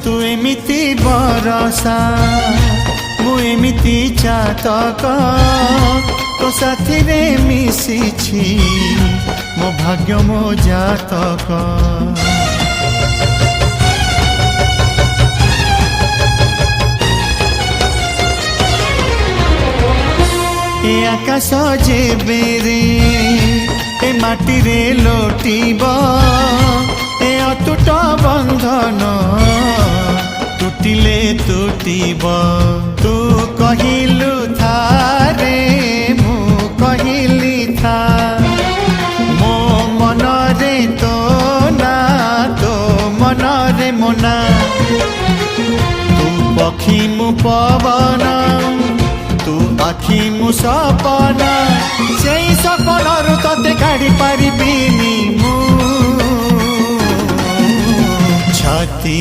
तू एमिति बरसा मु एमिति चातक तो साथी रे मिशिछि मो भाग्य मो जातक ए आकाश जेबेरे ए माटी रे लोटिब ए अतुट बंधन टूटिले टूटिब तू कहिलु थारे मु कहिली था मो मन रे तो ना तो मन रे मोना तू पक्षी मु पवन तू आखि मु सपना से सपनरु तते काढ़ी पारिबिनी मु छाती